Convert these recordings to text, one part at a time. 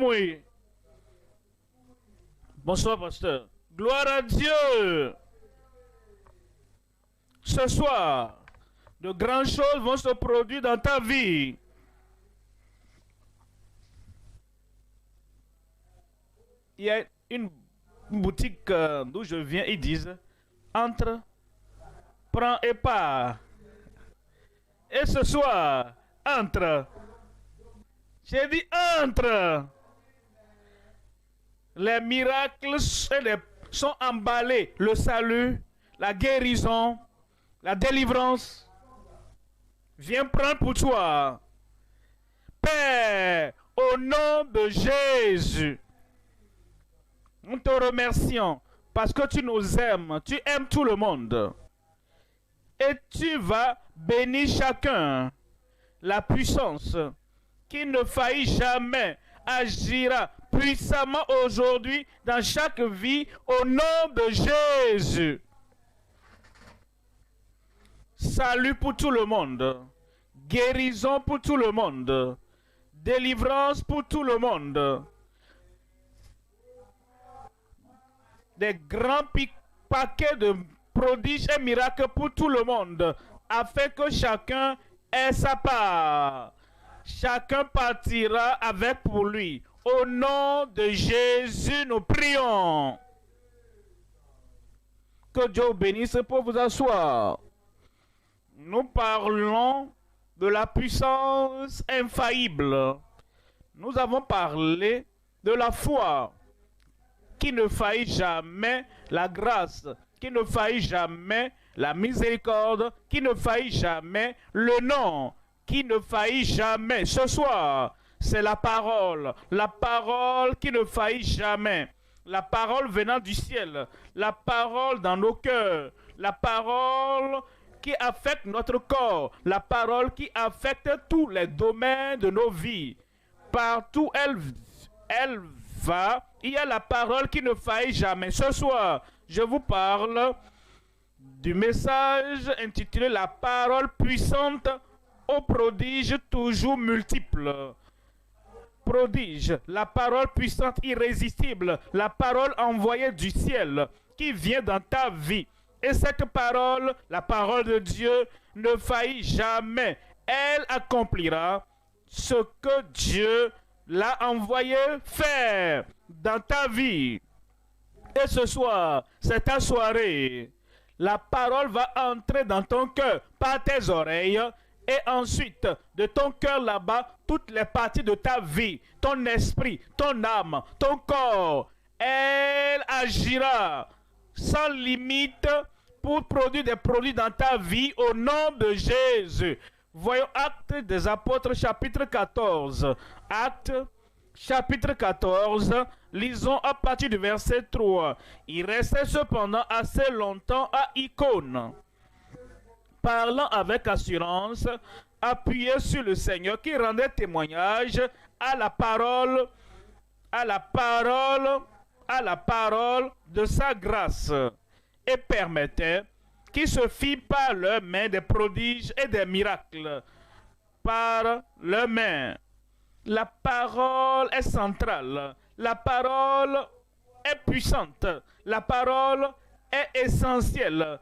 oui. Bonsoir, pasteur. Gloire à Dieu. Ce soir, de grandes choses vont se produire dans ta vie. Il y a une boutique d'où je viens, ils disent, entre, prends et pars. Et ce soir, entre. J'ai dit entre. Les miracles sont emballés. Le salut, la guérison, la délivrance. Viens prendre pour toi. Père, au nom de Jésus, nous te remercions parce que tu nous aimes. Tu aimes tout le monde. Et tu vas bénir chacun. La puissance qui ne faillit jamais agira puissamment aujourd'hui dans chaque vie au nom de Jésus. Salut pour tout le monde. Guérison pour tout le monde. Délivrance pour tout le monde. Des grands paquets de prodiges et miracles pour tout le monde, afin que chacun ait sa part. Chacun partira avec pour lui. Au nom de Jésus, nous prions. Que Dieu vous bénisse pour vous asseoir. Nous parlons de la puissance infaillible. Nous avons parlé de la foi qui ne faillit jamais, la grâce qui ne faillit jamais, la miséricorde qui ne faillit jamais, le nom qui ne faillit jamais. Ce soir, c'est la parole qui ne faillit jamais, la parole venant du ciel, la parole dans nos cœurs, la parole qui affecte notre corps, la parole qui affecte tous les domaines de nos vies. Partout elle va, il y a la parole qui ne faillit jamais. Ce soir, je vous parle du message intitulé « La parole puissante aux prodiges toujours multiples ». Prodige, la parole puissante irrésistible, la parole envoyée du ciel qui vient dans ta vie. Et cette parole, la parole de Dieu, ne faillit jamais. Elle accomplira ce que Dieu l'a envoyé faire dans ta vie. Et ce soir, c'est ta soirée. La parole va entrer dans ton cœur par tes oreilles. Et ensuite, de ton cœur là-bas, toutes les parties de ta vie, ton esprit, ton âme, ton corps, elle agira sans limite pour produire des produits dans ta vie au nom de Jésus. Voyons Actes des Apôtres chapitre 14. Actes chapitre 14, lisons à partir du verset 3. Il restait cependant assez longtemps à Icône, parlant avec assurance, appuyé sur le Seigneur qui rendait témoignage à la parole de sa grâce, et permettait qu'il se fit par leurs mains des prodiges et des miracles. Par leurs mains. La parole est centrale. La parole est puissante. La parole est essentielle.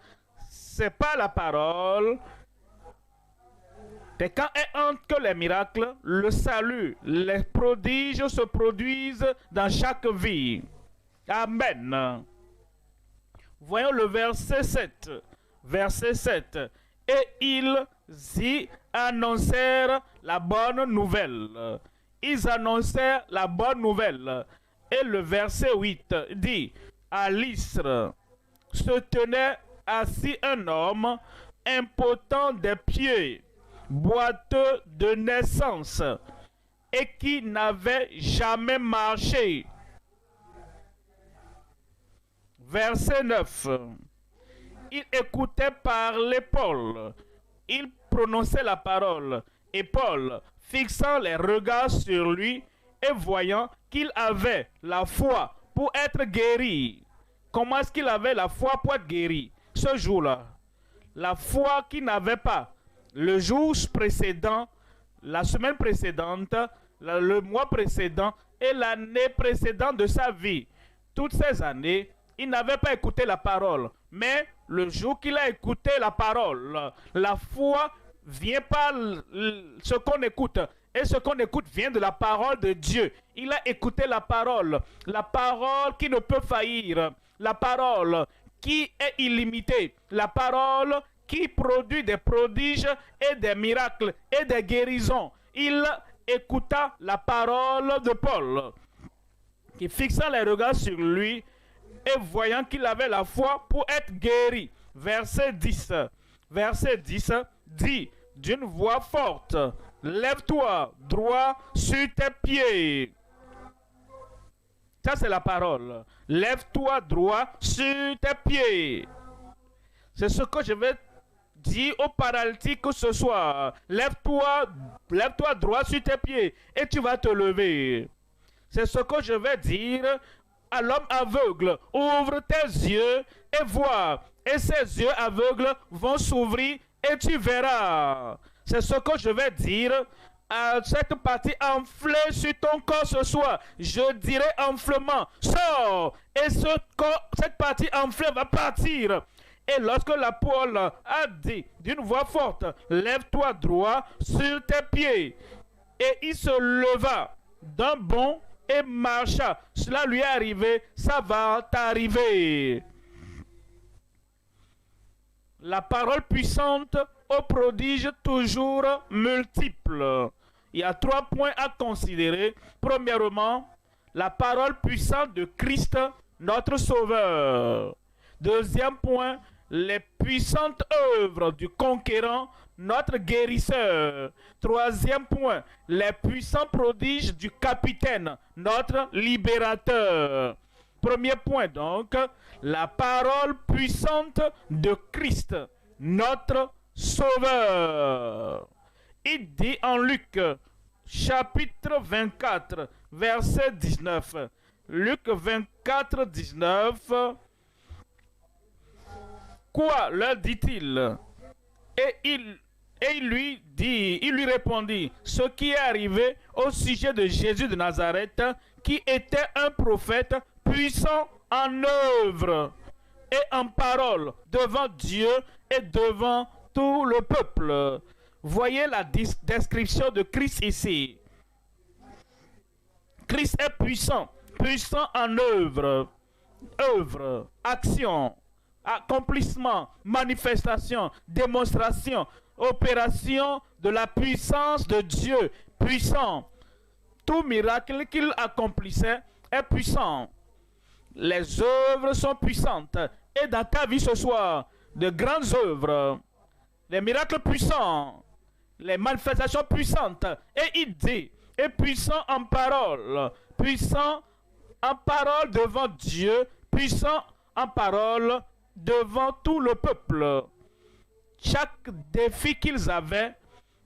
C'est pas la parole. Et quand entre que les miracles, le salut, les prodiges se produisent dans chaque vie. Amen. Voyons le verset 7. Verset 7. Et ils y annoncèrent la bonne nouvelle. Ils annoncèrent la bonne nouvelle. Et le verset 8 dit, à Lystre se tenait assis un homme impotent des pieds, boiteux de naissance, et qui n'avait jamais marché. Verset 9. Il écoutait parler Paul. Il prononçait la parole. Et Paul, fixant les regards sur lui et voyant qu'il avait la foi pour être guéri. Comment est-ce qu'il avait la foi pour être guéri? Ce jour-là, la foi qu'il n'avait pas. Le jour précédent, la semaine précédente, le mois précédent, et l'année précédente de sa vie. Toutes ces années, il n'avait pas écouté la parole. Mais le jour qu'il a écouté la parole, la foi vient par ce qu'on écoute. Et ce qu'on écoute vient de la parole de Dieu. Il a écouté la parole qui ne peut faillir, la parole qui est illimitée, la parole qui produit des prodiges et des miracles et des guérisons. Il écouta la parole de Paul, qui fixa les regards sur lui et voyant qu'il avait la foi pour être guéri. Verset 10. Verset 10 dit d'une voix forte, « Lève-toi droit sur tes pieds. » Ça, c'est la parole. « Lève-toi droit sur tes pieds. » C'est ce que je vais dire au paralytique ce soir. Lève-toi droit sur tes pieds et tu vas te lever. C'est ce que je vais dire à l'homme aveugle. Ouvre tes yeux et vois. Et ces yeux aveugles vont s'ouvrir et tu verras. C'est ce que je vais dire à cette partie enflée sur ton corps ce soir. Je dirai enflement. Sors. Et cette partie enflée va partir. Et lorsque l'apôtre a dit d'une voix forte, lève-toi droit sur tes pieds. Et il se leva d'un bond et marcha. Cela lui est arrivé, ça va t'arriver. La parole puissante aux prodiges toujours multiples. Il y a 3 points à considérer. Premièrement, la parole puissante de Christ, notre Sauveur. Deuxième point, les puissantes œuvres du conquérant, notre guérisseur. Troisième point, les puissants prodiges du capitaine, notre libérateur. Premier point donc, la parole puissante de Christ, notre Sauveur. Il dit en Luc, chapitre 24, verset 19. Luc 24, 19. Quoi leur dit-il? Et il lui répondit, ce qui est arrivé au sujet de Jésus de Nazareth, qui était un prophète puissant en œuvre et en parole devant Dieu et devant tout le peuple. Voyez la description de Christ ici. Christ est puissant, puissant en œuvre, action, accomplissement, manifestation, démonstration, opération de la puissance de Dieu, puissant. Tout miracle qu'il accomplissait est puissant. Les œuvres sont puissantes. Et dans ta vie ce soir, de grandes œuvres, les miracles puissants, les manifestations puissantes. Et il dit, et puissant en parole devant Dieu, puissant en parole devant tout le peuple. Chaque défi qu'ils avaient,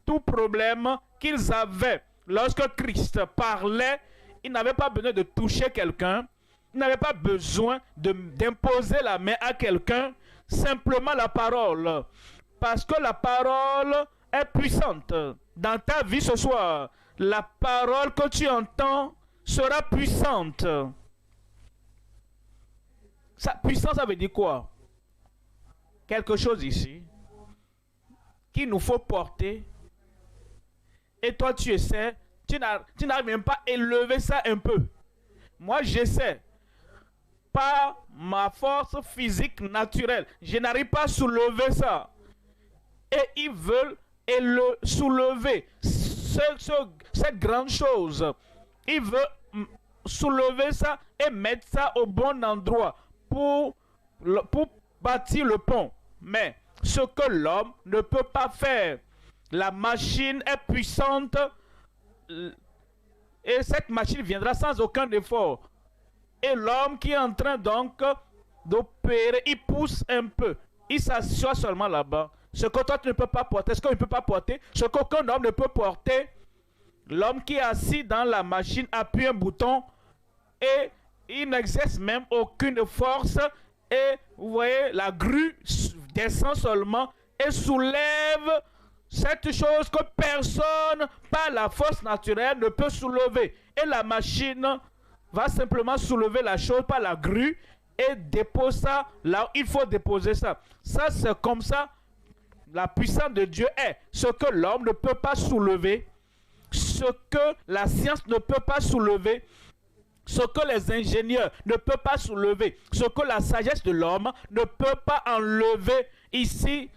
tout problème qu'ils avaient, lorsque Christ parlait, il n'avait pas besoin de toucher quelqu'un, il n'avait pas besoin d'imposer la main à quelqu'un, simplement la parole. Parce que la parole est puissante. Dans ta vie ce soir, la parole que tu entends sera puissante. Puissance, ça veut dire quoi? Quelque chose ici qu'il nous faut porter. Et toi, tu essaies, tu n'arrives même pas à élever ça un peu. Moi, j'essaie. Par ma force physique naturelle, je n'arrive pas à soulever ça. Et ils veulent soulever cette grande chose. Ils veulent soulever ça et mettre ça au bon endroit pour bâtir le pont. Mais ce que l'homme ne peut pas faire, la machine est puissante et cette machine viendra sans aucun effort. Et l'homme qui est en train donc d'opérer, il pousse un peu. Il s'assoit seulement là-bas. Ce que toi tu ne peux pas porter, ce qu'il ne peut pas porter, ce qu'aucun homme ne peut porter, l'homme qui est assis dans la machine appuie un bouton et il n'exerce même aucune force. Et vous voyez, la grue descend seulement et soulève Cette chose que personne, par la force naturelle, ne peut soulever. Et la machine va simplement soulever la chose par la grue et dépose ça là où il faut déposer ça. Ça, c'est comme ça la puissance de Dieu est. Ce que l'homme ne peut pas soulever, ce que la science ne peut pas soulever, ce que les ingénieurs ne peuvent pas soulever, ce que la sagesse de l'homme ne peut pas enlever. Ici,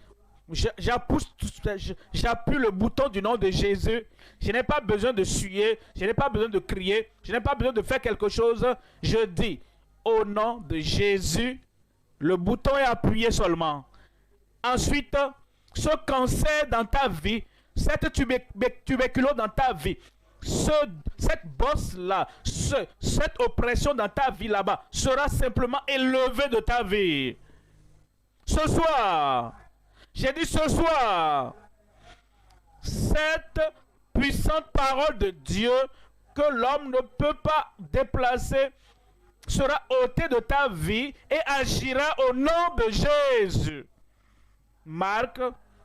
j'appuie le bouton du nom de Jésus. Je n'ai pas besoin de suer, je n'ai pas besoin de crier, je n'ai pas besoin de faire quelque chose. Je dis, au nom de Jésus, le bouton est appuyé seulement. Ensuite, ce cancer dans ta vie, cette tuberculose dans ta vie, cette bosse-là, cette oppression dans ta vie là-bas sera simplement élevée de ta vie. Ce soir, j'ai dit ce soir, cette puissante parole de Dieu que l'homme ne peut pas déplacer sera ôtée de ta vie et agira au nom de Jésus. Marc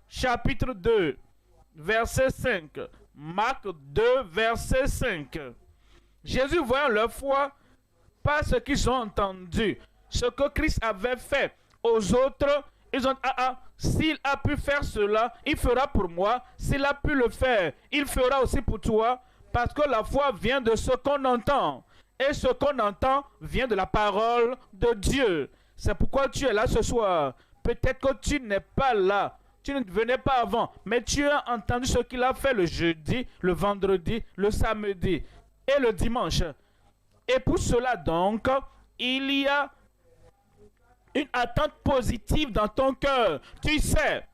chapitre 2, verset 5. Marc 2, verset 5. Jésus, voyant leur foi, par ce qu'ils ont entendu, ce que Christ avait fait aux autres, ils ont dit, s'il a pu faire cela, il fera pour moi. S'il a pu le faire, il fera aussi pour toi. Parce que la foi vient de ce qu'on entend. Et ce qu'on entend vient de la parole de Dieu. C'est pourquoi tu es là ce soir. Peut-être que tu n'es pas là. Tu ne venais pas avant, mais tu as entendu ce qu'il a fait le jeudi, le vendredi, le samedi et le dimanche. Et pour cela donc, il y a une attente positive dans ton cœur. Tu sais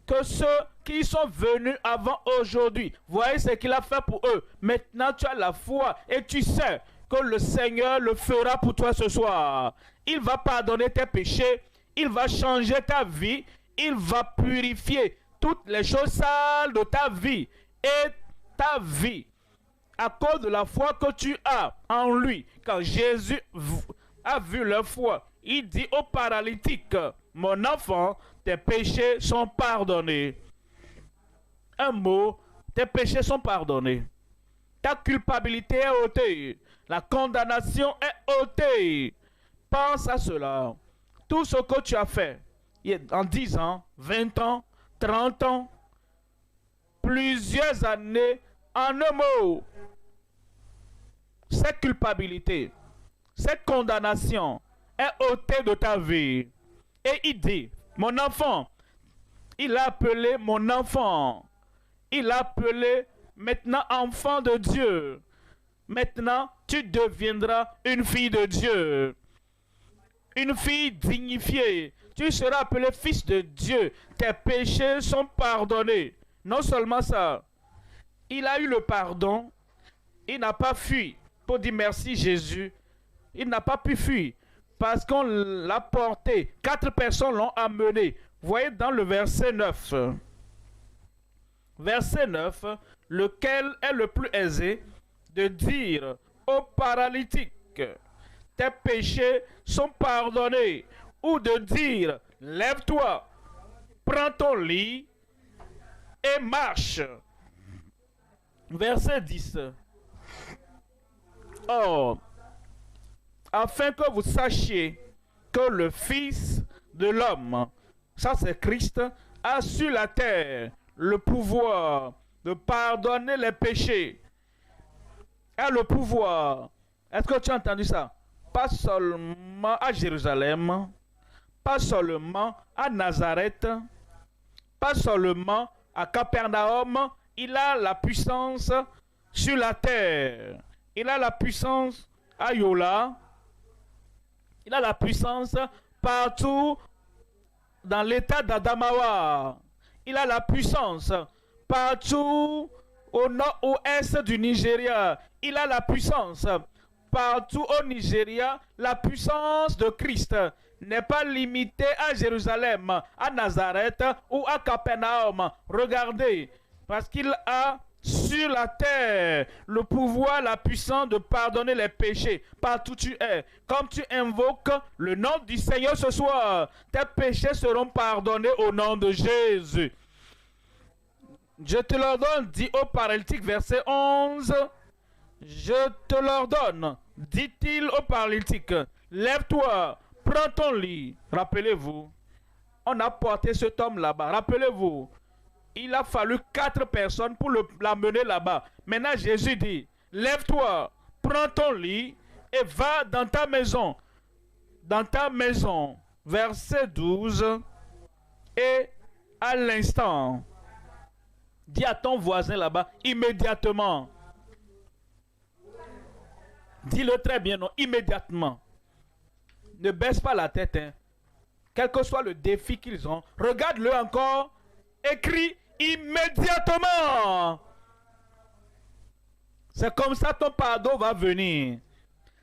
que ceux qui sont venus avant aujourd'hui, voyez ce qu'il a fait pour eux. Maintenant, tu as la foi et tu sais que le Seigneur le fera pour toi ce soir. Il va pardonner tes péchés, il va changer ta vie, il va purifier toutes les choses sales de ta vie et ta vie à cause de la foi que tu as en lui. Quand Jésus a vu leur foi, il dit au paralytique, mon enfant, tes péchés sont pardonnés. Un mot, tes péchés sont pardonnés. Ta culpabilité est ôtée. La condamnation est ôtée. Pense à cela. Tout ce que tu as fait en 10 ans, 20 ans, 30 ans, plusieurs années, en un mot, cette culpabilité, cette condamnation est ôtée de ta vie. Et il dit, mon enfant, il a appelé mon enfant, il a appelé maintenant enfant de Dieu. Maintenant, tu deviendras une fille de Dieu, une fille dignifiée. Tu seras appelé fils de Dieu. Tes péchés sont pardonnés. Non seulement ça, il a eu le pardon. Il n'a pas fui pour dire merci Jésus. Il n'a pas pu fuir parce qu'on l'a porté. 4 personnes l'ont amené. Voyez dans le verset 9. Verset 9, lequel est le plus aisé de dire au paralytique, tes péchés sont pardonnés, ou de dire, lève-toi, prends ton lit et marche. Verset 10. Or, afin que vous sachiez que le Fils de l'homme, ça c'est Christ, a sur la terre le pouvoir de pardonner les péchés. A le pouvoir. Est-ce que tu as entendu ça? Pas seulement à Jérusalem, pas seulement à Nazareth, pas seulement à Capernaum. Il a la puissance sur la terre. Il a la puissance à Yola. Il a la puissance partout dans l'état d'Adamawa. Il a la puissance partout au nord-ouest du Nigeria. Il a la puissance partout au Nigeria. La puissance de Christ n'est pas limitée à Jérusalem, à Nazareth ou à Capernaum. Regardez, parce qu'il a sur la terre le pouvoir, la puissance de pardonner les péchés partout où tu es. Comme tu invoques le nom du Seigneur ce soir, tes péchés seront pardonnés au nom de Jésus. Je te l'ordonne, dit au paralytique, verset 11. Je te l'ordonne, dit-il au paralytique, lève-toi, prends ton lit. Rappelez-vous, on a porté cet homme là-bas. Rappelez-vous, il a fallu 4 personnes pour l'amener là-bas. Maintenant, Jésus dit, lève-toi, prends ton lit et va dans ta maison. Dans ta maison. Verset 12. Et à l'instant, dis à ton voisin là-bas, immédiatement. Dis-le très bien, non, immédiatement. Ne baisse pas la tête, hein. Quel que soit le défi qu'ils ont, regarde-le encore, écris immédiatement. C'est comme ça ton pardon va venir.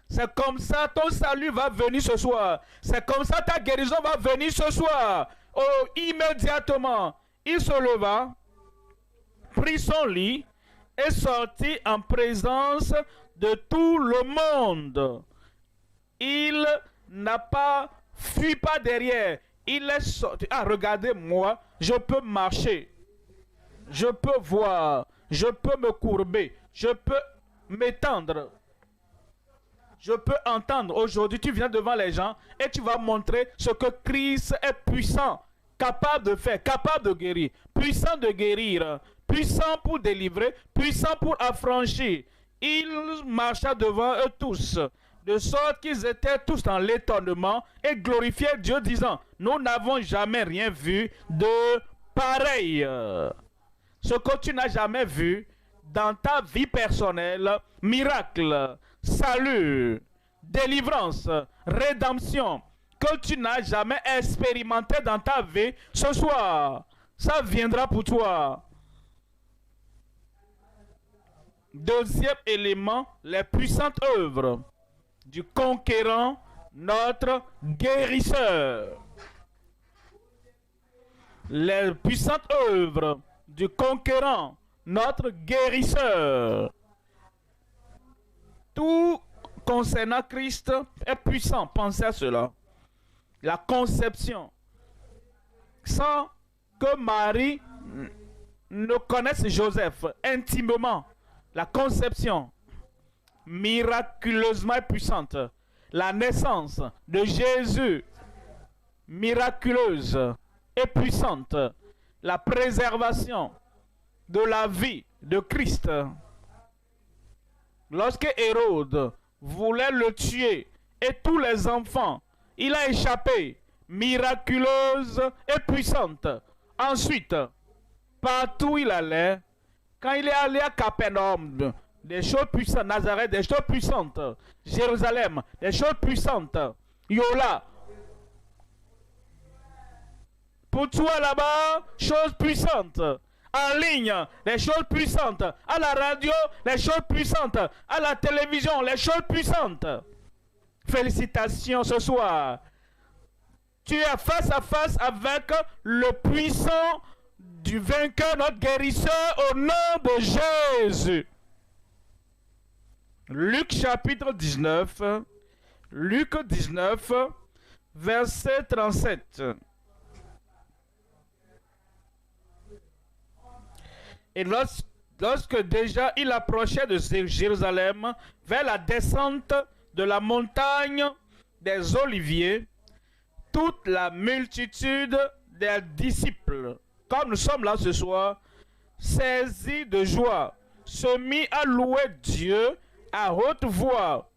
C'est comme ça ton salut va venir ce soir. C'est comme ça ta guérison va venir ce soir. Oh, immédiatement, il se leva, prit son lit et sortit en présence de tout le monde. Il n'a pas fui pas derrière. Il est sorti. Ah, regardez-moi, je peux marcher. Je peux voir. Je peux me courber. Je peux m'étendre. Je peux entendre. Aujourd'hui, tu viens devant les gens et tu vas montrer ce que Christ est puissant, capable de faire, capable de guérir, puissant de guérir, puissant pour délivrer, puissant pour affranchir. Il marcha devant eux tous, de sorte qu'ils étaient tous dans l'étonnement et glorifiaient Dieu, disant, nous n'avons jamais rien vu de pareil. Ce que tu n'as jamais vu dans ta vie personnelle, miracle, salut, délivrance, rédemption, que tu n'as jamais expérimenté dans ta vie, ce soir, ça viendra pour toi. Deuxième élément, les puissantes œuvres du conquérant, notre guérisseur. Les puissantes œuvres du conquérant, notre guérisseur. Tout concernant Christ est puissant. Pensez à cela. La conception. Sans que Marie ne connaisse Joseph intimement. La conception miraculeusement puissante. La naissance de Jésus miraculeuse et puissante. La préservation de la vie de Christ. Lorsque Hérode voulait le tuer et tous les enfants, il a échappé, miraculeuse et puissante. Ensuite, partout où il allait, quand il est allé à Capernaum, des choses puissantes, Nazareth, des choses puissantes, Jérusalem, des choses puissantes, Yola. Pour toi là-bas, choses puissantes. En ligne, les choses puissantes. À la radio, les choses puissantes. À la télévision, les choses puissantes. Félicitations ce soir. Tu es face à face avec le puissant du vainqueur, notre guérisseur, au nom de Jésus. Luc chapitre 19. Luc 19, verset 37. Et lorsque déjà il approchait de Jérusalem, vers la descente de la montagne des Oliviers, toute la multitude des disciples, comme nous sommes là ce soir, saisis de joie, se mit à louer Dieu à haute voix.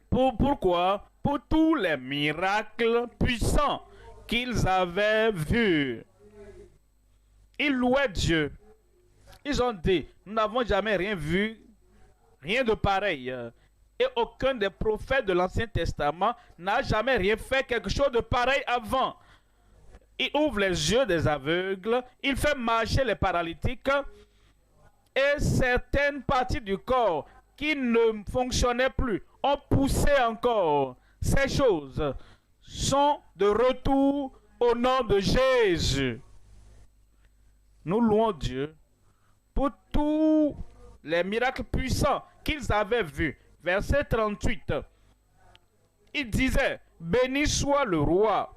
Pourquoi? Pour tous les miracles puissants qu'ils avaient vus. Ils louaient Dieu. Ils ont dit, nous n'avons jamais rien vu, rien de pareil. Et aucun des prophètes de l'Ancien Testament n'a jamais rien fait quelque chose de pareil avant. Il ouvre les yeux des aveugles, il fait marcher les paralytiques et certaines parties du corps qui ne fonctionnaient plus ont poussé encore. Ces choses sont de retour au nom de Jésus. Nous louons Dieu pour tous les miracles puissants qu'ils avaient vus. Verset 38. Il disait, béni soit le roi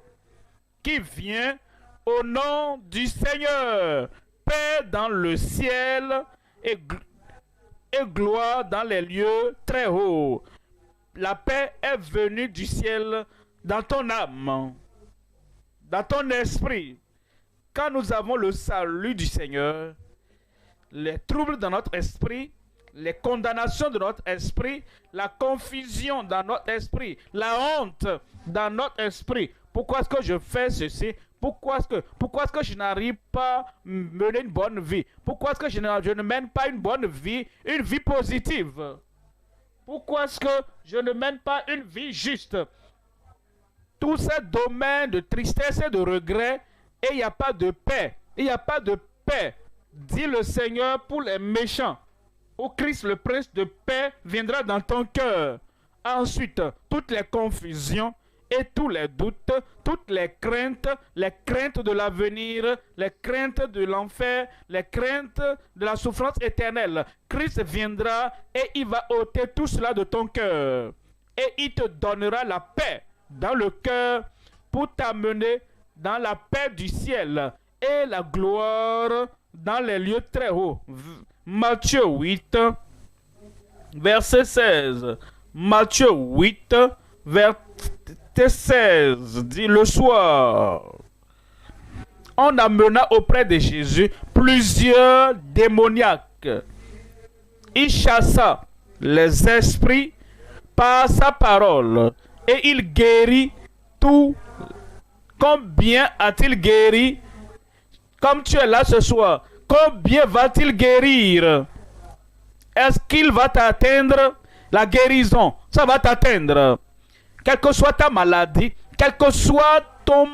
qui vient au nom du Seigneur, paix dans le ciel et gloire dans les lieux très hauts. La paix est venue du ciel dans ton âme, dans ton esprit. Quand nous avons le salut du Seigneur, les troubles dans notre esprit, les condamnations de notre esprit, la confusion dans notre esprit, la honte dans notre esprit. Pourquoi est-ce que je fais ceci? Pourquoi est-ce que je n'arrive pas à mener une bonne vie? Pourquoi est-ce que je ne mène pas une bonne vie, une vie positive? Pourquoi est-ce que je ne mène pas une vie juste? Tous ces domaines de tristesse et de regret, et il n'y a pas de paix. Il n'y a pas de paix, dit le Seigneur pour les méchants. Au Christ, le prince de paix viendra dans ton cœur. Ensuite, toutes les confusions et tous les doutes, toutes les craintes de l'avenir, les craintes de l'enfer, les craintes de la souffrance éternelle. Christ viendra et il va ôter tout cela de ton cœur. Et il te donnera la paix dans le cœur pour t'amener dans la paix du ciel et la gloire dans les lieux très hauts. Matthieu 8, verset 16. Matthieu 8, verset 16, dit le soir. On amena auprès de Jésus plusieurs démoniaques. Il chassa les esprits par sa parole et il guérit tout. Combien a-t-il guéri? Comme tu es là ce soir, combien va-t-il guérir? Est-ce qu'il va t'atteindre? La guérison, ça va t'atteindre. Quelle que soit ta maladie, quel que soit ton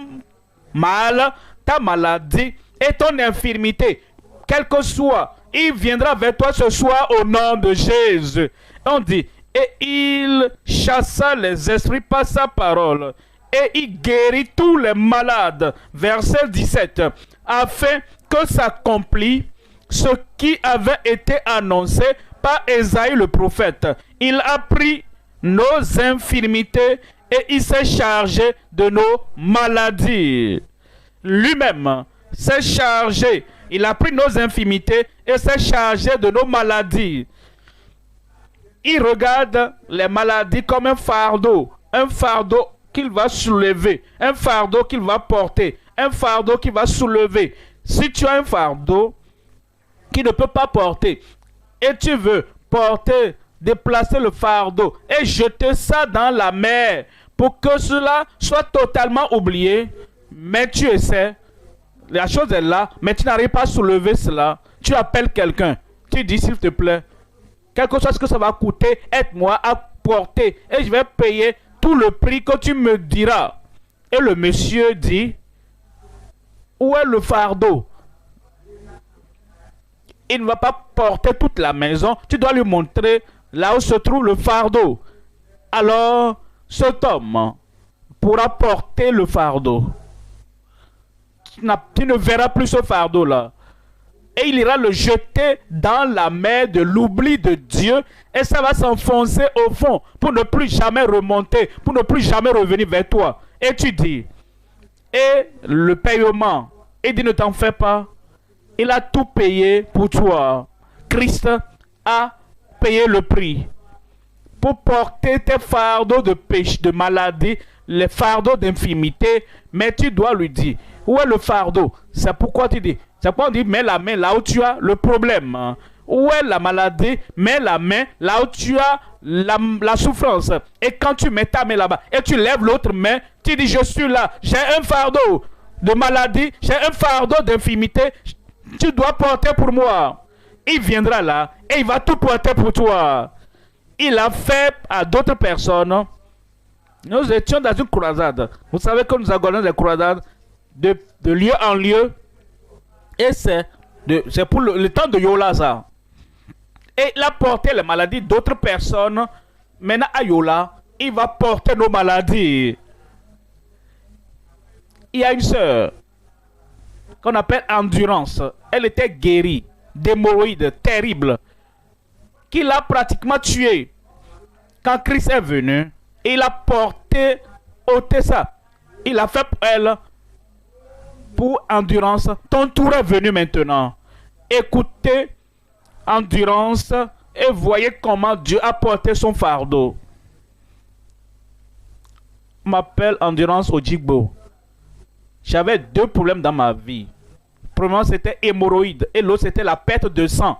mal, ta maladie et ton infirmité, quel que soit, il viendra vers toi ce soir au nom de Jésus. On dit, et il chassa les esprits par sa parole. Et il guérit tous les malades. Verset 17. Afin que s'accomplisse ce qui avait été annoncé par Ésaïe le prophète. Il a pris nos infirmités et il s'est chargé de nos maladies. Lui-même s'est chargé. Il a pris nos infirmités et s'est chargé de nos maladies. Il regarde les maladies comme un fardeau qu'il va soulever, un fardeau qu'il va porter, un fardeau qu'il va soulever. Si tu as un fardeau qui ne peut pas porter et tu veux porter, déplacer le fardeau et jeter ça dans la mer pour que cela soit totalement oublié, mais tu essaies, la chose est là, mais tu n'arrives pas à soulever cela. Tu appelles quelqu'un, tu dis s'il te plaît, quel que soit ce que ça va coûter, aide-moi à porter et je vais payer tout le prix que tu me diras. Et le monsieur dit, où est le fardeau? Il ne va pas porter toute la maison. Tu dois lui montrer là où se trouve le fardeau. Alors, cet homme pourra porter le fardeau. Tu ne verras plus ce fardeau-là. Et il ira le jeter dans la mer de l'oubli de Dieu. Et ça va s'enfoncer au fond pour ne plus jamais remonter, pour ne plus jamais revenir vers toi. Et tu dis, et le paiement, il dit ne t'en fais pas. Il a tout payé pour toi. Christ a payé le prix pour porter tes fardeaux de péché, de maladie, les fardeaux d'infirmité. Mais tu dois lui dire, où est le fardeau? C'est pourquoi tu dis, c'est pourquoi on dit, mets la main là où tu as le problème. Où est la maladie? Mets la main là où tu as la souffrance. Et quand tu mets ta main là-bas et tu lèves l'autre main, tu dis, je suis là, j'ai un fardeau de maladie, j'ai un fardeau d'infirmité, tu dois porter pour moi. Il viendra là et il va tout porter pour toi. Il a fait à d'autres personnes. Nous étions dans une croisade. Vous savez que nous organisons des croisades de lieu en lieu. Et c'est pour le temps de Yola, ça. Et il a porté les maladies d'autres personnes. Maintenant, à Yola, il va porter nos maladies. Il y a une sœur qu'on appelle Endurance. Elle était guérie d'hémorroïdes terribles qui l'a pratiquement tuée. Quand Christ est venu, il a ôté ça. Il a fait pour elle, pour Endurance. Ton tour est venu maintenant. Écoutez endurance et voyez comment Dieu a porté son fardeau. Je m'appelle Endurance Ojigbo. J'avais 2 problèmes dans ma vie. Le premier, c'était hémorroïde et l'autre, c'était la perte de sang.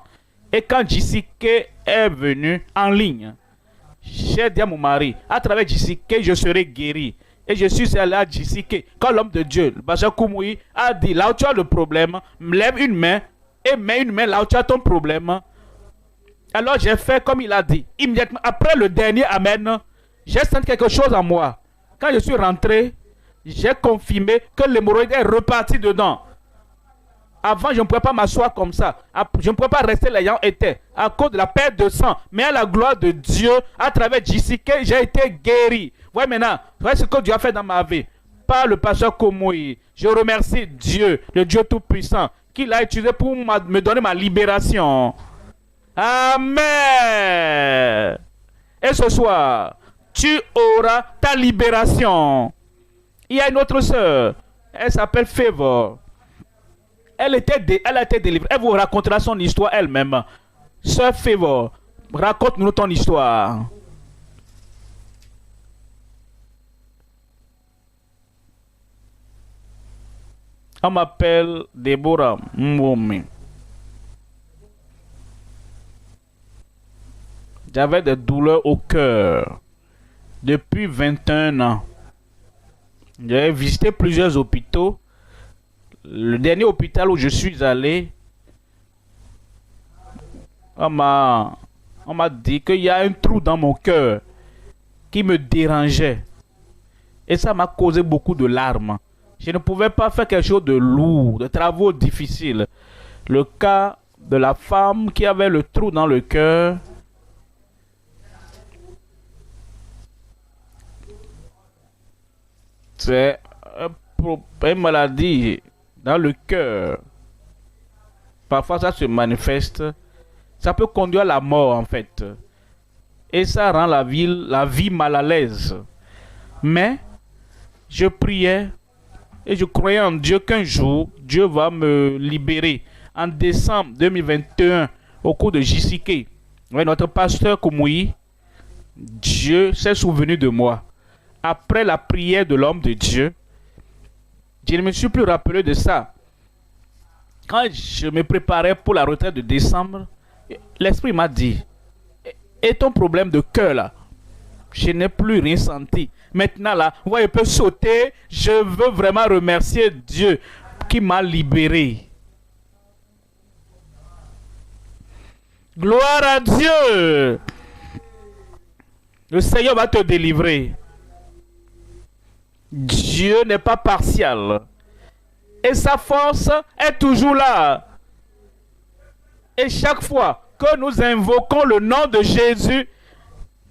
Et quand JCK est venu en ligne, j'ai dit à mon mari, à travers JCK, je serai guéri. Et je suis allé à JCK. Quand l'homme de Dieu, le Bachar Koumoui, a dit, là où tu as le problème, lève une main et mets une main là où tu as ton problème. Alors j'ai fait comme il a dit. Immédiatement, après le dernier Amen, j'ai senti quelque chose en moi. Quand je suis rentré, j'ai confirmé que l'hémorroïde est reparti dedans. Avant, je ne pouvais pas m'asseoir comme ça. Je ne pouvais pas rester l'ayant été à cause de la perte de sang. Mais à la gloire de Dieu, à travers JCK, j'ai été guéri. Voyez maintenant, voyez ce que Dieu a fait dans ma vie. Par le pasteur Komoui. Je remercie Dieu, le Dieu Tout-Puissant, qui l'a utilisé pour me donner ma libération. Amen. Et ce soir, tu auras ta libération. Il y a une autre sœur. Elle s'appelle Favor. Elle a été délivrée. Elle vous racontera son histoire elle-même. Sœur Favor, raconte-nous ton histoire. On m'appelle Deborah Mwomi. J'avais des douleurs au cœur depuis 21 ans. J'ai visité plusieurs hôpitaux. Le dernier hôpital où je suis allé, on m'a dit qu'il y a un trou dans mon cœur qui me dérangeait. Et ça m'a causé beaucoup de larmes. Je ne pouvais pas faire quelque chose de lourd, de travaux difficiles. Le cas de la femme qui avait le trou dans le cœur, c'est une maladie dans le cœur. Parfois ça se manifeste. Ça peut conduire à la mort en fait. Et ça rend la vie mal à l'aise. Mais je priais et je croyais en Dieu qu'un jour Dieu va me libérer. En décembre 2021, au cours de JCK, notre pasteur Koumoui, Dieu s'est souvenu de moi. Après la prière de l'homme de Dieu, je ne me suis plus rappelé de ça. Quand je me préparais pour la retraite de décembre, l'Esprit m'a dit, et ton problème de cœur là, je n'ai plus rien senti. Maintenant là, ouais, je peux sauter. Je veux vraiment remercier Dieu qui m'a libéré. Gloire à Dieu. Le Seigneur va te délivrer. Dieu n'est pas partial. Et sa force est toujours là. Et chaque fois que nous invoquons le nom de Jésus,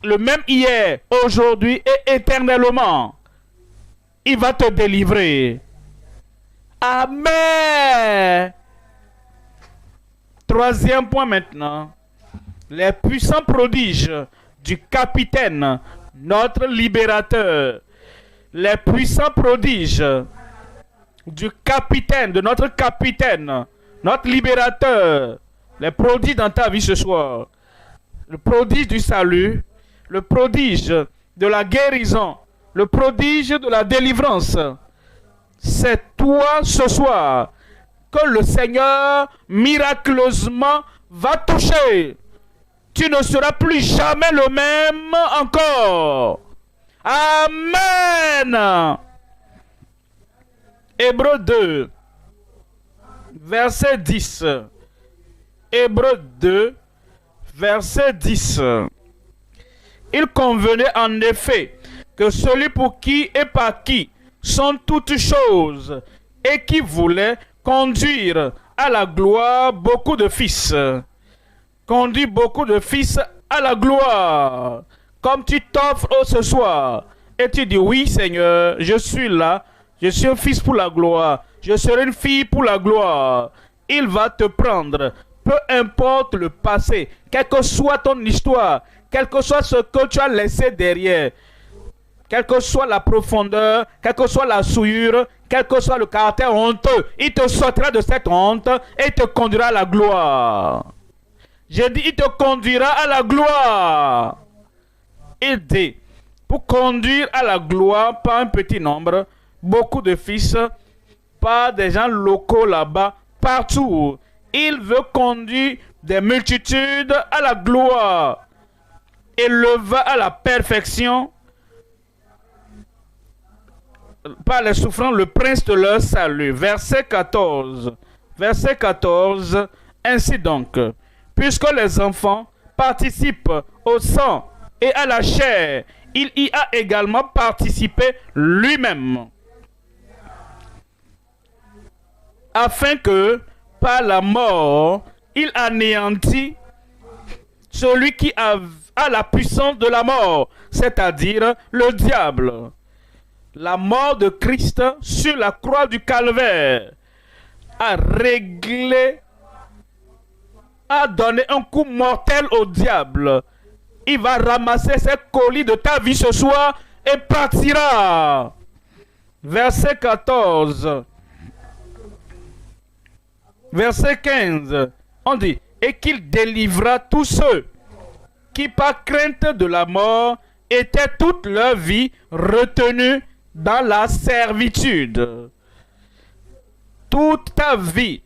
le même hier, aujourd'hui et éternellement, il va te délivrer. Amen. Troisième point maintenant. Les puissants prodiges du capitaine, notre libérateur. Les puissants prodiges du capitaine, de notre capitaine, notre libérateur. Les prodiges dans ta vie ce soir. Le prodige du salut, le prodige de la guérison, le prodige de la délivrance. C'est toi ce soir que le Seigneur miraculeusement va toucher. Tu ne seras plus jamais le même encore. Amen. Hébreux 2, verset 10. Hébreux 2, verset 10. Il convenait en effet que celui pour qui et par qui sont toutes choses et qui voulait conduire à la gloire beaucoup de fils. Conduit beaucoup de fils à la gloire. Comme tu t'offres ce soir et tu dis oui Seigneur, je suis là, je suis un fils pour la gloire, je serai une fille pour la gloire. Il va te prendre, peu importe le passé, quelle que soit ton histoire, quel que soit ce que tu as laissé derrière. quelle que soit la profondeur, quelle que soit la souillure, quel que soit le caractère honteux, il te sortira de cette honte et te conduira à la gloire. J'ai dit, il te conduira à la gloire. Il dit, pour conduire à la gloire par un petit nombre, beaucoup de fils, par des gens locaux là-bas, partout. Il veut conduire des multitudes à la gloire et lever à la perfection par les souffrances le prince de leur salut. Verset 14. Verset 14. Ainsi donc, puisque les enfants participent au sang et à la chair, il y a également participé lui-même, afin que, par la mort, il anéantit celui qui a la puissance de la mort, c'est-à-dire le diable. La mort de Christ sur la croix du calvaire a réglé, a donné un coup mortel au diable. Il va ramasser ses colis de ta vie ce soir et partira. Verset 14. Verset 15. On dit, et qu'il délivra tous ceux qui par crainte de la mort étaient toute leur vie retenus dans la servitude. Toute ta vie,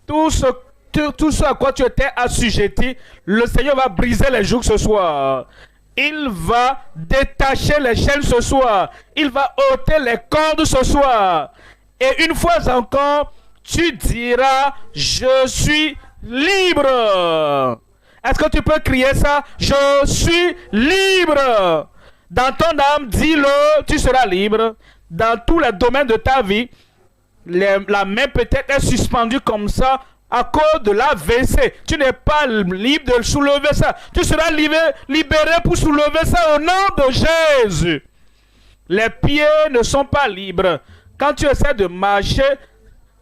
tout ce à quoi tu étais assujetti, le Seigneur va briser les jougs ce soir. Il va détacher les chaînes ce soir. Il va ôter les cordes ce soir. Et une fois encore, tu diras, je suis libre. Est-ce que tu peux crier ça? Je suis libre. Dans ton âme, dis-le, tu seras libre. Dans tous les domaines de ta vie, la main peut-être est suspendue comme ça à cause de l'AVC. Tu n'es pas libre de soulever ça. Tu seras libéré pour soulever ça au nom de Jésus. Les pieds ne sont pas libres. Quand tu essaies de marcher,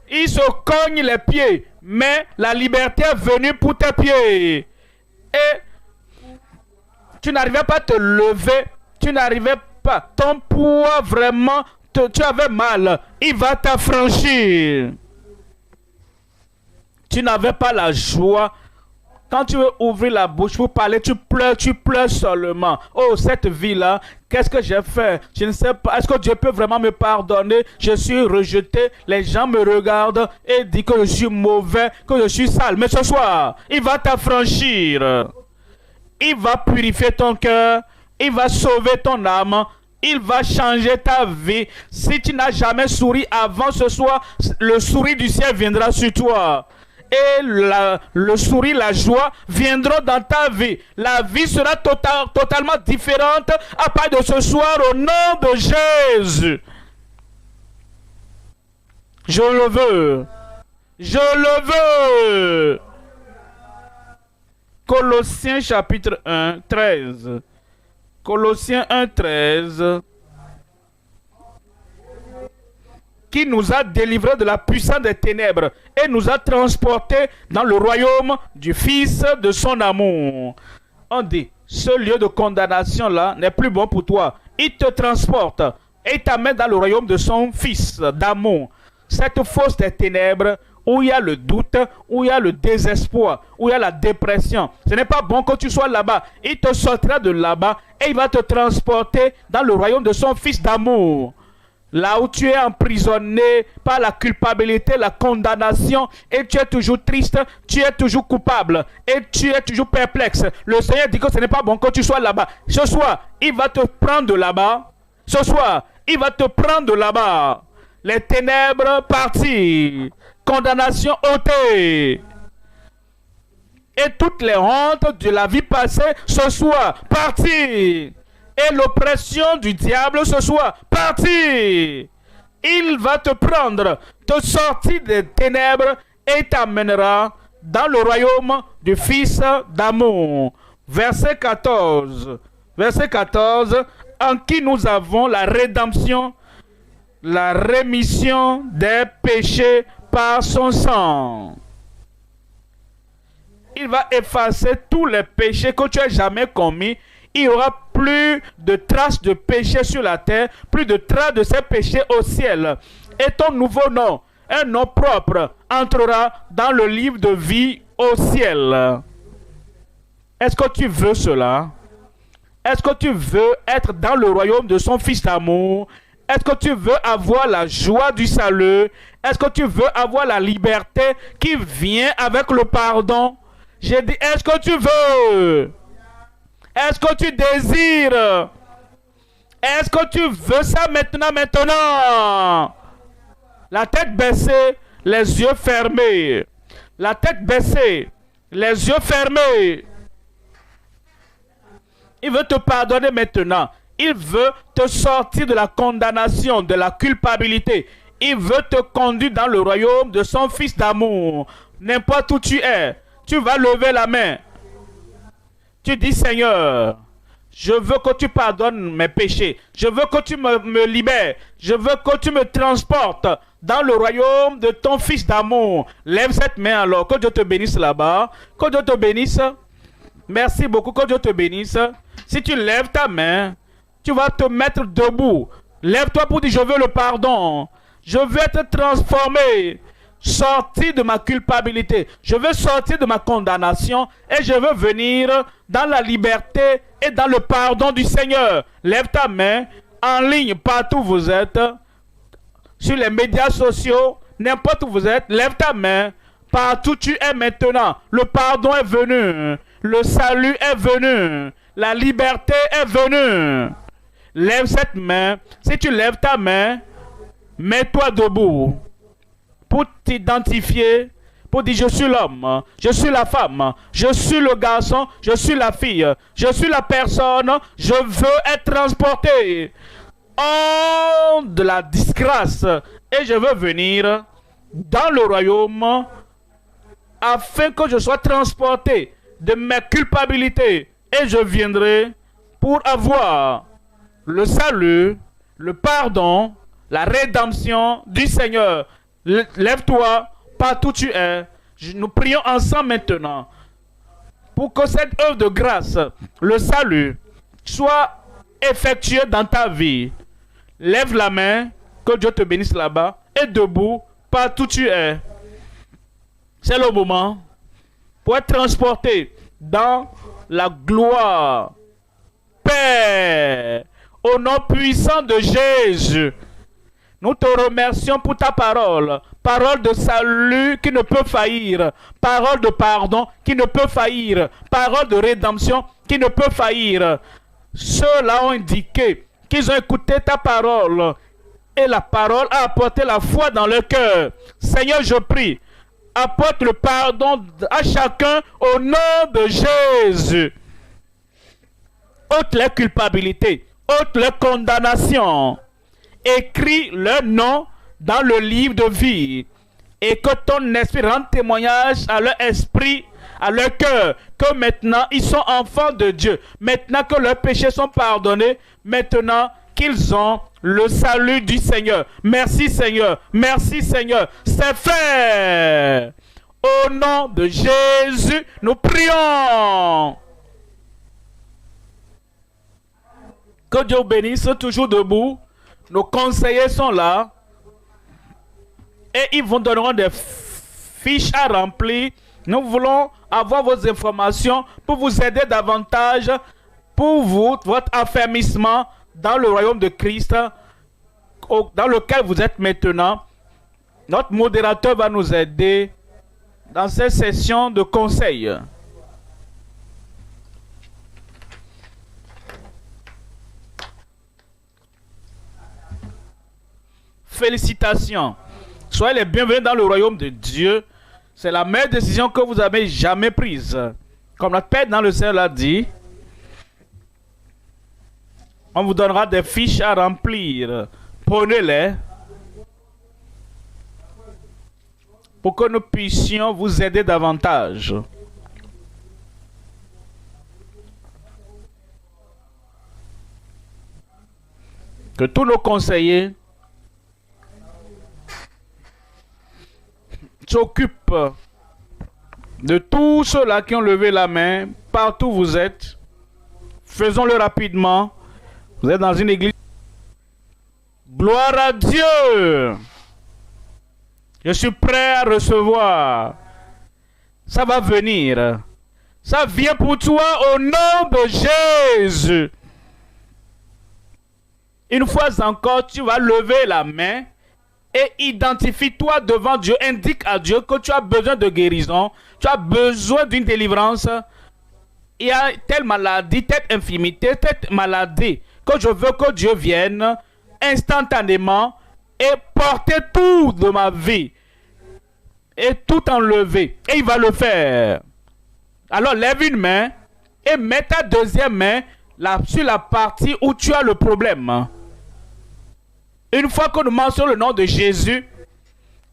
ils se cognent les pieds. Mais la liberté est venue pour tes pieds. Et tu n'arrivais pas à te lever. Tu n'arrivais pas. Ton poids vraiment, tu avais mal. Il va t'affranchir. Tu n'avais pas la joie. Quand tu veux ouvrir la bouche pour parler, tu pleures seulement. Oh, cette vie-là, qu'est-ce que j'ai fait? Je ne sais pas. Est-ce que Dieu peut vraiment me pardonner? Je suis rejeté. Les gens me regardent et disent que je suis mauvais, que je suis sale. Mais ce soir, il va t'affranchir. Il va purifier ton cœur. Il va sauver ton âme. Il va changer ta vie. Si tu n'as jamais souri avant ce soir, le sourire du ciel viendra sur toi. Et le sourire, la joie viendront dans ta vie. La vie sera totalement différente à partir de ce soir au nom de Jésus. Je le veux. Je le veux. Colossiens chapitre 1, 13. Colossiens 1, 13. Qui nous a délivrés de la puissance des ténèbres et nous a transportés dans le royaume du Fils de son amour. On dit, ce lieu de condamnation-là n'est plus bon pour toi. Il te transporte et t'amène dans le royaume de son Fils d'amour. Cette fosse des ténèbres où il y a le doute, où il y a le désespoir, où il y a la dépression. Ce n'est pas bon que tu sois là-bas. Il te sortira de là-bas et il va te transporter dans le royaume de son Fils d'amour. Là où tu es emprisonné par la culpabilité, la condamnation, et tu es toujours triste, tu es toujours coupable, et tu es toujours perplexe. Le Seigneur dit que ce n'est pas bon que tu sois là-bas. Ce soir, il va te prendre de là-bas. Ce soir, il va te prendre de là-bas. Les ténèbres parties, condamnation ôtée. Et toutes les hontes de la vie passée ce soir parties. Et l'oppression du diable ce soir, parti. Il va te prendre, te sortir des ténèbres et t'amènera dans le royaume du Fils d'amour. Verset 14. Verset 14. En qui nous avons la rédemption, la rémission des péchés par son sang. Il va effacer tous les péchés que tu as jamais commis. Il y aura plus de traces de péché sur la terre, plus de traces de ces péchés au ciel. Et ton nouveau nom, un nom propre, entrera dans le livre de vie au ciel. Est-ce que tu veux cela? Est-ce que tu veux être dans le royaume de son Fils d'amour? Est-ce que tu veux avoir la joie du salut? Est-ce que tu veux avoir la liberté qui vient avec le pardon? J'ai dit, est-ce que tu veux? Est-ce que tu désires? Est-ce que tu veux ça maintenant? La tête baissée, les yeux fermés. La tête baissée, les yeux fermés. Il veut te pardonner maintenant. Il veut te sortir de la condamnation, de la culpabilité. Il veut te conduire dans le royaume de son Fils d'amour. N'importe où tu es, tu vas lever la main. Tu dis, Seigneur, je veux que tu pardonnes mes péchés. Je veux que tu me libères. Je veux que tu me transportes dans le royaume de ton Fils d'amour. Lève cette main alors. Que Dieu te bénisse là-bas. Que Dieu te bénisse. Merci beaucoup. Que Dieu te bénisse. Si tu lèves ta main, tu vas te mettre debout. Lève-toi pour dire, je veux le pardon. Je veux être transformé. Sortir de ma culpabilité. Je veux sortir de ma condamnation. Et je veux venir dans la liberté et dans le pardon du Seigneur. Lève ta main. En ligne, partout où vous êtes. Sur les médias sociaux. N'importe où vous êtes. Lève ta main. Partout où tu es maintenant. Le pardon est venu. Le salut est venu. La liberté est venue. Lève cette main. Si tu lèves ta main, mets-toi debout pour t'identifier, pour dire je suis l'homme, je suis la femme, je suis le garçon, je suis la fille, je suis la personne, je veux être transporté hors de la disgrâce et je veux venir dans le royaume afin que je sois transporté de mes culpabilités. Et je viendrai pour avoir le salut, le pardon, la rédemption du Seigneur. Lève-toi partout où tu es. Nous prions ensemble maintenant pour que cette œuvre de grâce, le salut, soit effectué dans ta vie. Lève la main, que Dieu te bénisse là-bas, et debout partout où tu es. C'est le moment pour être transporté dans la gloire. Père, au nom puissant de Jésus, nous te remercions pour ta parole. Parole de salut qui ne peut faillir. Parole de pardon qui ne peut faillir. Parole de rédemption qui ne peut faillir. Ceux-là ont indiqué qu'ils ont écouté ta parole. Et la parole a apporté la foi dans leur cœur. Seigneur, je prie. Apporte le pardon à chacun au nom de Jésus. Ôte les culpabilités, ôte les condamnations. Écris leur nom dans le livre de vie. Et que ton esprit rende témoignage à leur esprit, à leur cœur, que maintenant ils sont enfants de Dieu. Maintenant que leurs péchés sont pardonnés, maintenant qu'ils ont le salut du Seigneur. Merci Seigneur, merci Seigneur. C'est fait. Au nom de Jésus, nous prions. Que Dieu bénisse, toujours debout. Nos conseillers sont là. Et ils vous donneront des fiches à remplir. Nous voulons avoir vos informations pour vous aider davantage pour vous, votre affermissement dans le royaume de Christ dans lequel vous êtes maintenant. Notre modérateur va nous aider dans cette session de conseil. Félicitations. Soyez les bienvenus dans le royaume de Dieu. C'est la meilleure décision que vous avez jamais prise. Comme notre Père dans le ciel l'a dit, on vous donnera des fiches à remplir. Prenez-les pour que nous puissions vous aider davantage. Que tous nos conseillers s'occupent de tous ceux-là qui ont levé la main, partout où vous êtes. Faisons-le rapidement. Vous êtes dans une église. Gloire à Dieu. Je suis prêt à recevoir. Ça va venir. Ça vient pour toi au nom de Jésus. Une fois encore, tu vas lever la main et identifie-toi devant Dieu. Indique à Dieu que tu as besoin de guérison. Tu as besoin d'une délivrance. Il y a telle maladie, telle infirmité, telle maladie que je veux que Dieu vienne instantanément et porter tout de ma vie et tout enlever. Et il va le faire. Alors lève une main et mets ta deuxième main sur la partie où tu as le problème. Une fois que nous mentionnons le nom de Jésus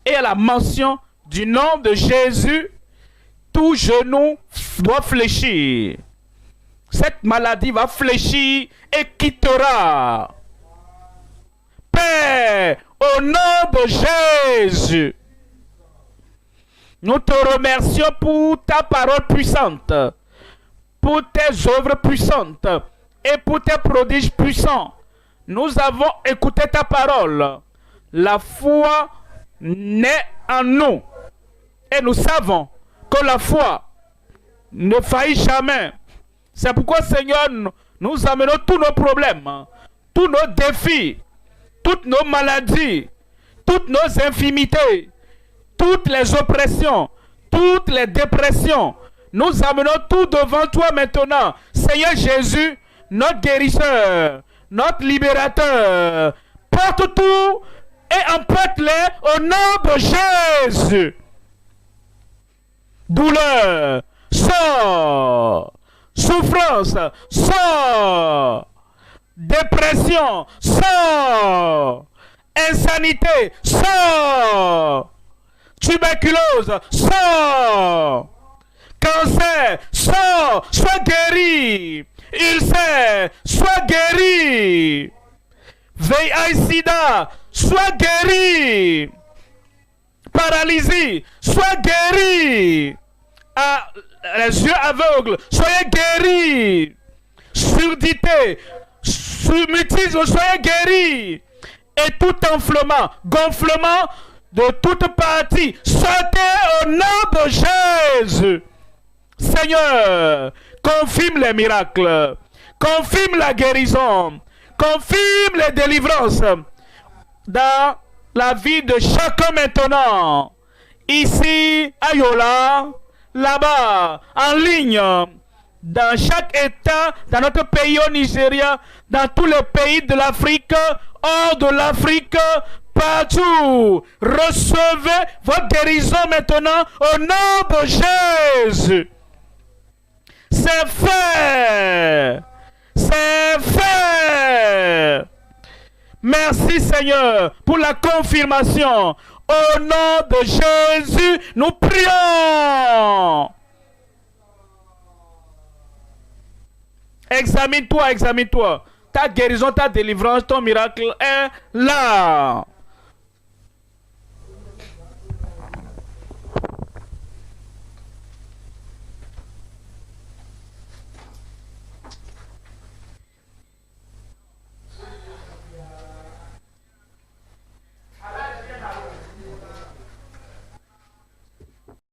et à la mention du nom de Jésus, tout genou doit fléchir. Cette maladie va fléchir et quittera. Père, au nom de Jésus, nous te remercions pour ta parole puissante, pour tes œuvres puissantes et pour tes prodiges puissants. Nous avons écouté ta parole. La foi naît en nous. Et nous savons que la foi ne faillit jamais. C'est pourquoi, Seigneur, nous amenons tous nos problèmes, tous nos défis, toutes nos maladies, toutes nos infirmités, toutes les oppressions, toutes les dépressions. Nous amenons tout devant toi maintenant. Seigneur Jésus, notre guérisseur, notre libérateur. Porte tout et emporte-les au nom de Jésus. Douleur, sort. Souffrance, sort. Dépression, sort. Insanité, sort. Tuberculose, sort. Cancer, sort. Sois guéri. Ulcère, sois guéri. VIH-Sida, sois guéri. Paralysie, sois guéri. Ah, les yeux aveugles, soyez guéris. Surdité, mutisme, soyez guéris. Et tout enflement, gonflement de toute partie, sortez au nom de Jésus. Seigneur, confirme les miracles, confirme la guérison, confirme les délivrances dans la vie de chacun maintenant. Ici, à Yola, là-bas, en ligne, dans chaque État, dans notre pays au Nigeria, dans tous les pays de l'Afrique, hors de l'Afrique, partout. Recevez votre guérison maintenant au nom de Jésus. C'est fait. C'est fait. Merci Seigneur pour la confirmation. Au nom de Jésus, nous prions. Examine-toi, examine-toi. Ta guérison, ta délivrance, ton miracle est là.